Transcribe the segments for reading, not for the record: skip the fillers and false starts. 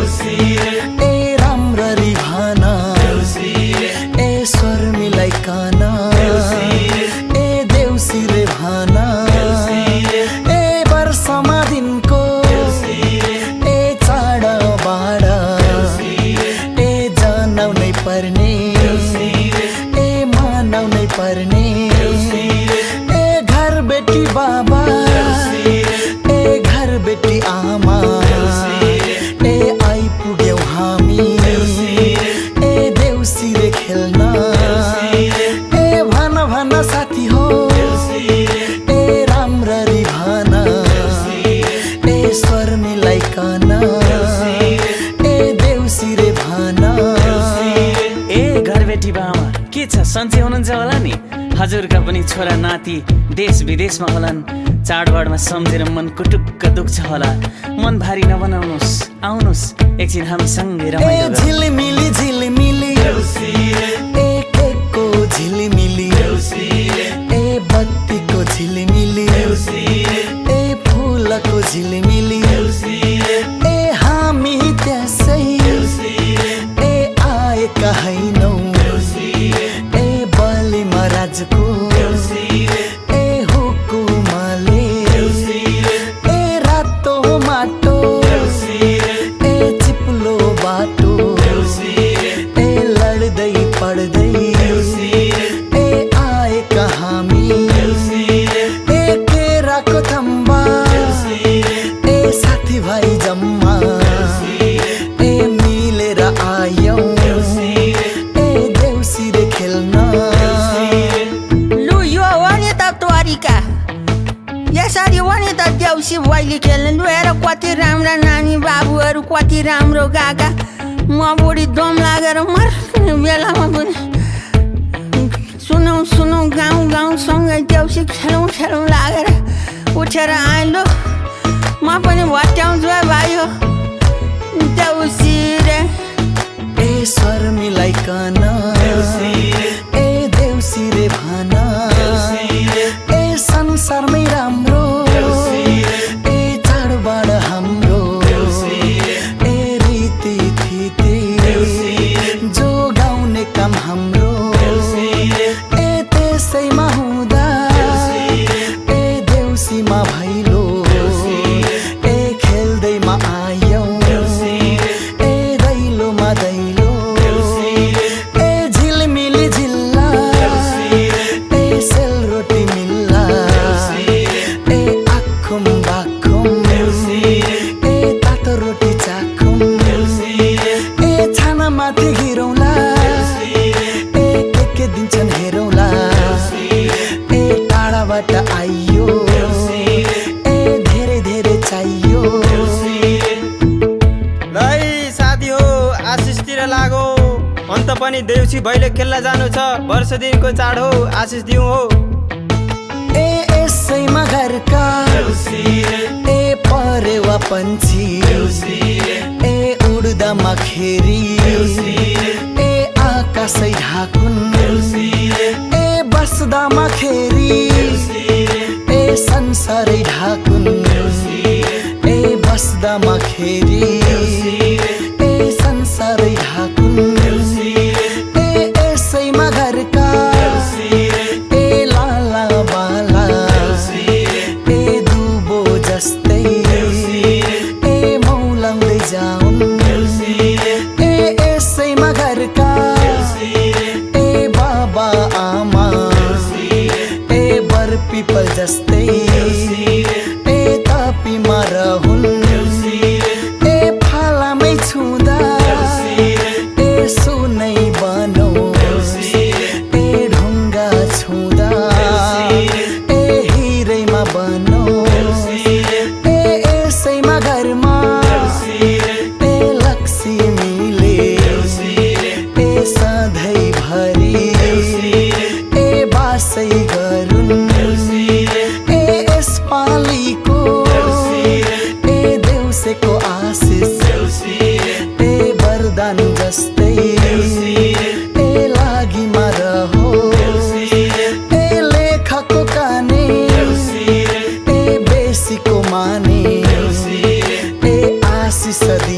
ए राम्ररी भन ए स्वर मिलाइकन ए देउसी रे भन ए वर्षमा दिनको ए चाड बाड ए जनाउनै पर्ने ए मनाउनै पर्ने ए घर बेटी बाबा ए घर बेटी आमा ए आइपुग्यौ हामी ए देउसी रे खेल्न ए भन भन साथी हो ए राम्ररी भन ए स्वर मिलाइकन ए देउसी रे भन। ए घरबेटी बामा के छ, सन्चै हुनुहुन्छ होला नि? हजुरका पनि छोरा नाति देश विदेशमा होलान्। चाडबाडमा सम्झेर मन कुटुक्क दुख्छ होला। मन भारी नबनाउनुहोस्, आउनुहोस् एकछिन हामीसँगै रमाइलो गरौँ। झिलिमिली झिलिमिली ए केकको झिलिमिली ए बत्तीको झिलिमिली ए फुलको झिलिमिली ए हामी त्यसै ए आएका हैनौ ए बलि महाराजको ए हुकुमले ए रातो माटो ए चिप्लो बाटो ए लड्दै पड्दै ए आएका हामी ए केराको थम्बा ए साथीभाइ जम्मा ए मिलेर आयौँ ए देउसी रे खेल्न। लु यो हो नि त तरिका, यसरी हो नि त देउसी भैली खेल्नु। लु हेर कति राम्रा नानी बाबुहरू, कति राम्रो गागा। म बुढी दम लागेर मर्ने बेलामा पनि सुनौ सुनौ गाउँ गाउँसँगै देउसी खेलौँ खेलौँ लागेर उठेर आएँ। लु म पनि भट्याउँछु है भाइ हो देउसी रे। ए स्वर मिलाइकन ए देउसी रे भन ए संसारमै राम्रो ए चाडबाड हाम्रो ए रीति थिति जो गाउने काम हाम्रो ए त्यसैमा हुँदा ए देउसीमा भैलो ए खेल्दैमा आयौँ ए दैलोमा दैलो ए झिलमिली झिल्ला ए सेलरोटी मिल्ला ए आखुम बाखुम ए तातो रोटी चाखुम ए छानामाथि गिरौँला ए के दिन्छन् हेरौँला ए टाढाबाट आइयो ए धेरै धेरै चाहियो। लै साथी हो आशिषतिर लागो, अन्त पनि देउसी भैलो खेल्न जानु छ। वर्ष दिनको चाड हो, आशिष दिउँ हो। ए यसैमा घरका ए परेवा पन्छी ए उड्दामा खेरी ए आकाशै ढाकुन् ए बस्दामा खेरी ए संसारै ढाकुन् ए बस्दामा खेरी ए संसारै ढाकुन् ए यसैमा घरका ए लाला बाला ए दुबो जस्तै ए मौलाउँदै जाउन् ए यसैमा घरका ए बाबा आमा ए बर पिपल जस्तै ए तापीमा रहुन् ए फालामै छुँदा ए सुनै बनोस् ए ढुङ्गा छुँदा ए हिरैमा बनोस् ए यसैमा घरमा ए लक्ष्मीले ए सधैँभरि ए बासै गरुन् ए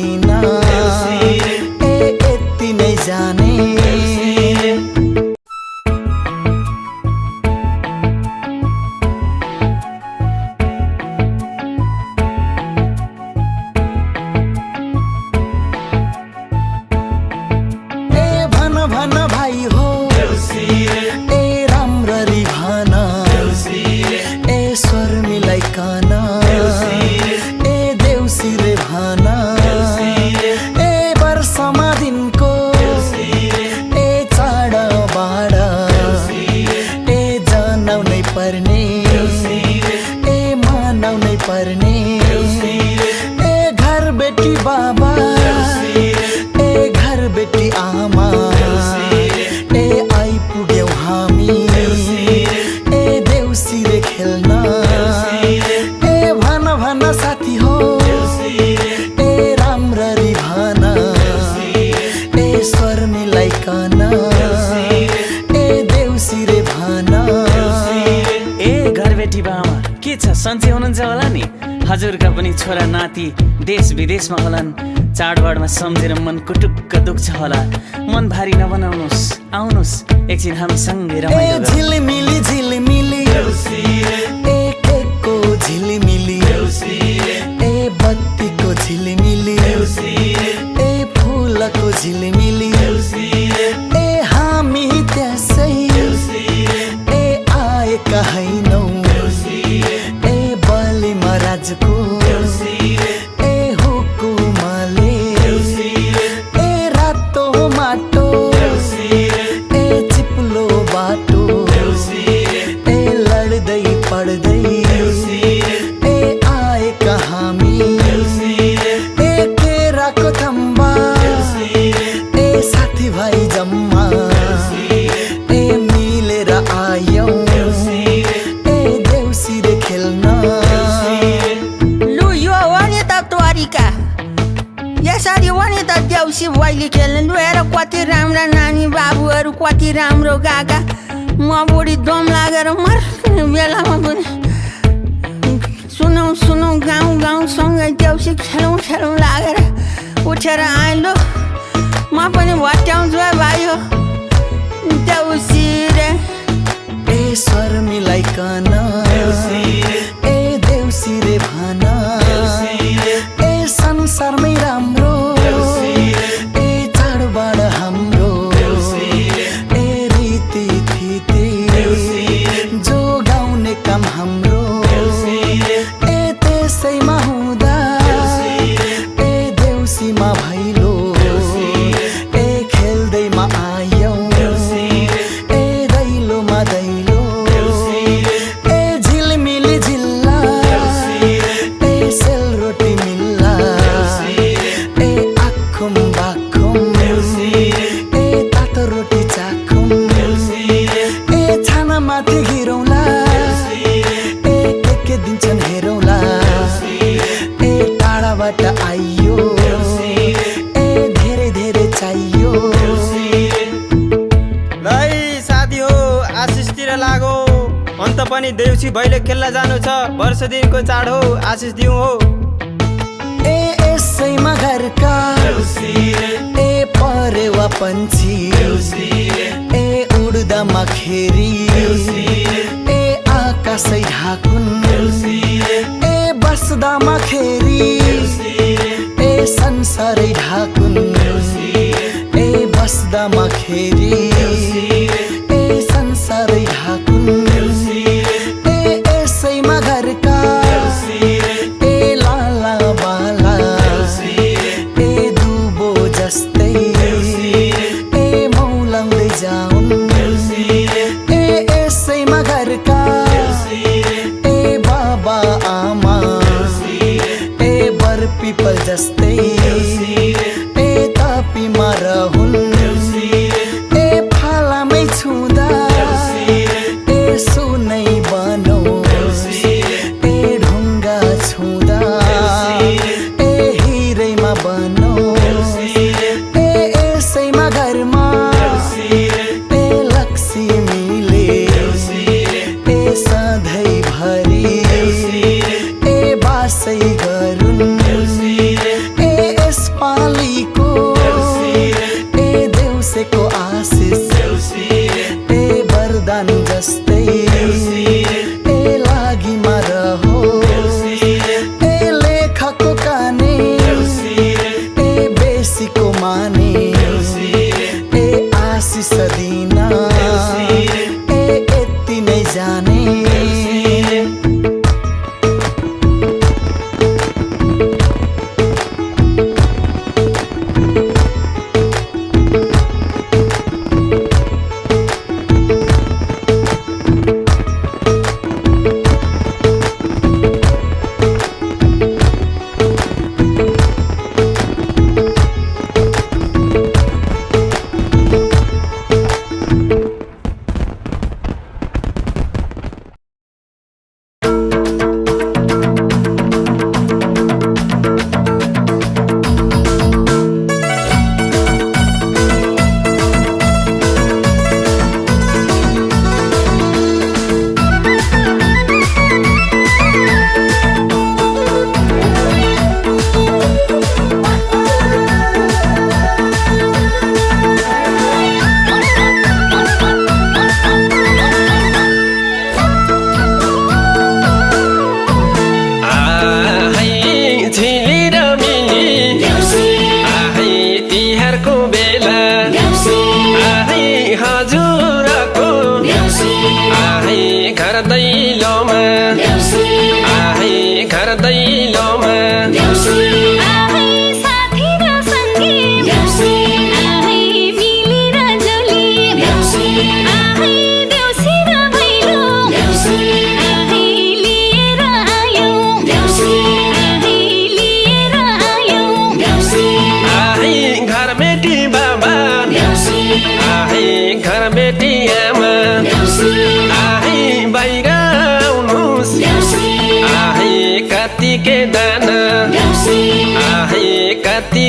छैन ए यति नै जाने भन भाइ हो ए राम्ररी भन ए स्वर मिलाइकन ए देउसी रे भन ए वर्षमा दिनको ए चाड बाड ए जनाउनै पर्ने ए मनाउनै पर्ने ए घर बेटी बाबा ए घर बेटी आमा ए आइपुग्यौ हामी ए देउसी रे खेल्न ए भन साथी हो ए राम्ररी भन ए स्वर मिलाइकन ए देउसी रे भन ए घरबेटी बामा के छ सन्चै हुनुहुन्छ होला नि हजुरका पनि छोरा नाति देश विदेशमा होलान् चाडबाडमा सम्झेर मन कुटुक्क दुख्छ होला मन भारी नबनाउनुहोस् आउनुहोस् एकछिन हामीसँगै रमाइलो गरौँ झिलिमिली झिलिमिली ए केकको झिलिमिली ए बत्तीको झिलिमिली ए फुलको झिलिमिली ए हामी त्यसै ए आएका हैनौ ए बलि महाराजको ए हुकुमले ए रातो माटो ए चिप्लो बाटो ए लड्दै पड्दै ए आएका हामी ए केराको थम्बा ए साथीभाइ जम्मा ए मिलेर आयौ ए देउसी रे खेल्न लु यो हो नि त तोरीका यसरी हो नि त देउसी भैली खेल्नु लु हेर कति राम्रा नानी बाबुहरू कति राम्रो गाका म बुढी दम लागेर मर्ने बेलामा पनि सुनौ गाउँसँगै देउसी खेलौँ लागेर उठेर आएँ लु म पनि भट्याउँछु है भाइ हो देउसी रे ए स्वर मिलाइकन ए देउसी रे भन ए संसारमै राम्रो ए चाडबाड हाम्रो ए रीति थिति जो गाउने काम हाम्रो ए त्यसैमा हुँदा ए देउसीमा भैलो ए खेल्दैमा आयौ ए दैलोमा दैलो ए झिलमिली झिल्ला ए सेलरोटी मिल्ला ए आखुम बाखुम ए तातो रोटी चाखुम ए छानामाथि गिरौँला ए के दिन्छन् हेरौँला ए टाढाबाट आइयो ए धेरै धेरै चाहियो लै साथी हो आशिषतिर लागो अन्त पनि देउसी भैले खेल्न जानु छ वर्ष दिनको चाड हो आशिष दिउँ हो ए यसैमा घरका ए परेवा पन्छी ए उड्दामा खेरी ए आकाशै ढाकुन् ए बस्दामा खेरी ए संसारै ढाकुन् ए बस्दामा खेरी ए संसारै ढाकुन् ए यसैमा घरका ए लाला बाला ए दुबो जस्तै ए मौलाउँदै जाउन् ए यसैमा घरका ए बाबा आमा ए बर पिपल जस्तै ए तापीमा रहुन् ए फालामै पालीको ए देउसेको आशिष ए वरदान जस्तै ए लागिमा रहोस् ए लेखको काने ए बेसीको माने ए आशिष दिन ए यति नै जाने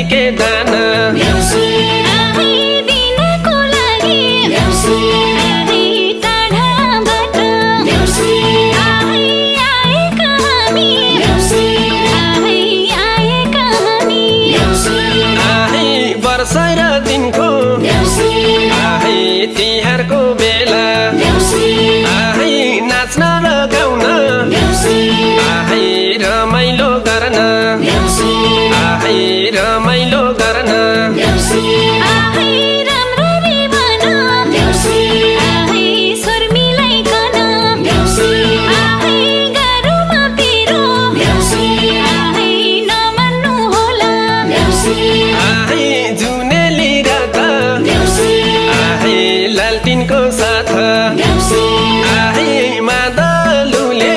के दाना दिनको लागि टाढाबाट आएका हामी आएका हामी वर्ष र दिनको तिहारको बेला नाच्न र गाउन रमाइलो गर्न रमाइलो गर्न राम्ररी भन स्वर मिलाइकन गाह्रोमा पिरो नमान्नु होला जुनेली रात लालटिनको साथ मादलुले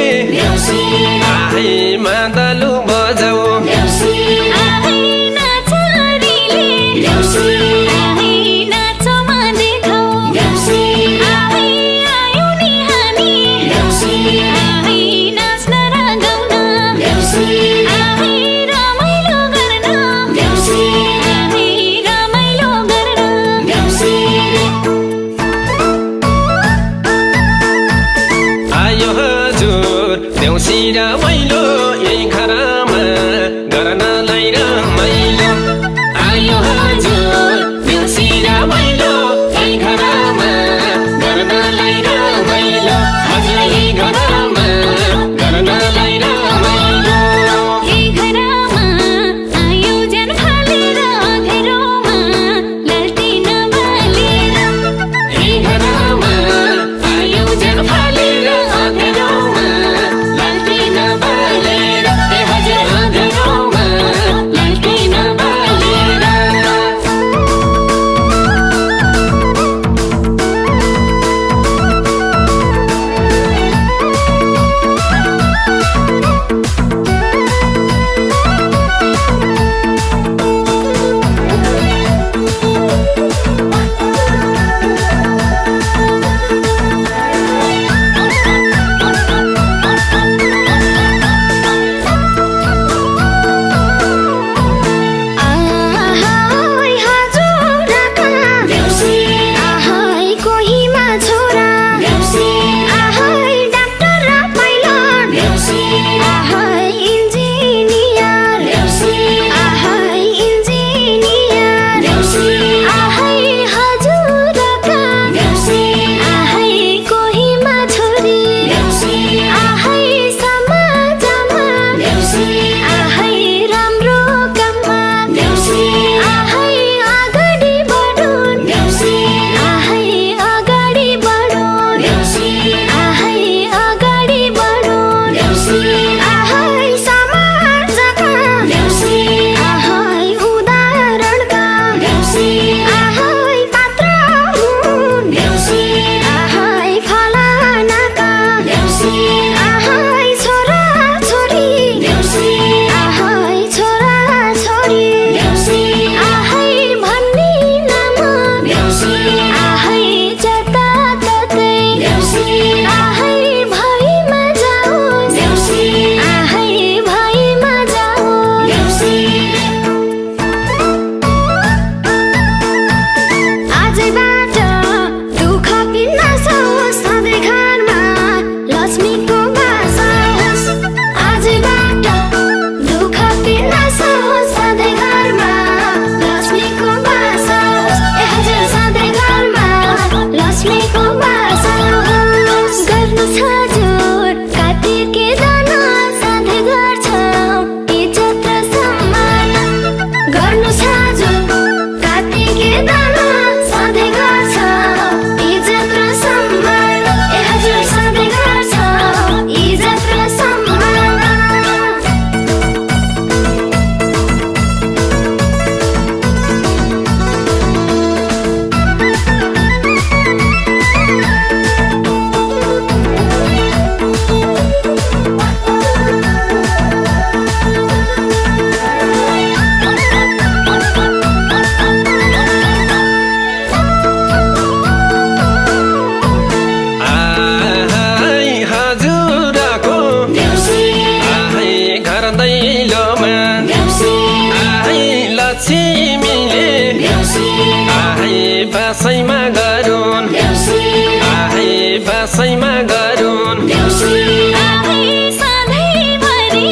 मादलु बजाऊ हामीले आहै बासैमा गरून् आहै बासैमा गरून् आहै सधैँभरि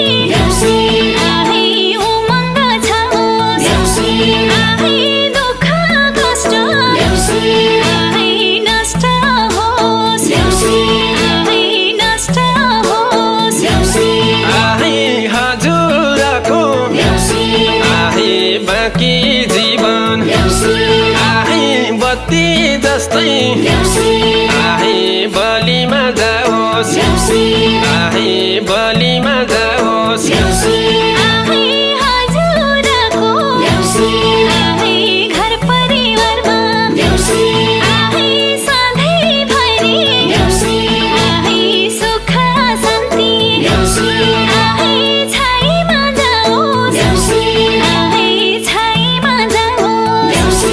आहै उमङ्ग छाओस् आहै दुःख कष्ट आहै नष्ट होस् आहै नष्ट होस् आहै हजुरको आहै बाँकी जीवन आहै बत्ती जस्तै आहै बलिमा जाओस् आहै बलिमा जाओस् आहै हजुरको आहै घर परिवारमा आहै सधैँभरि आहै सुख शान्ति आहै छाइमा जाओस् आहै छाइमा जाओस्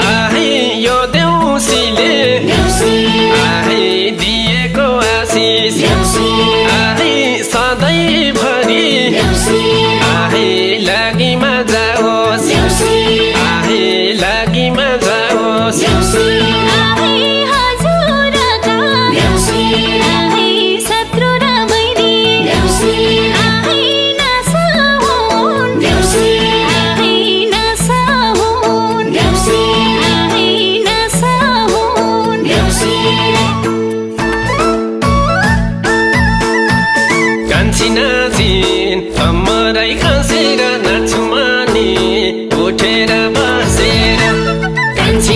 आहै यो देउसीले आहै दिएको आशिष आहै सधैँभरि आहै लागिमा जाओस् आहै लागिमा जाओस् आहै हजुरका आहै शत्रु र बैरी आहै नाश हुन् आहै नाश हुन् आहै नाश हुन् कान्छी नाचिन् अमरै खसेर नाच्छु माने उठेर बसेर कान्छी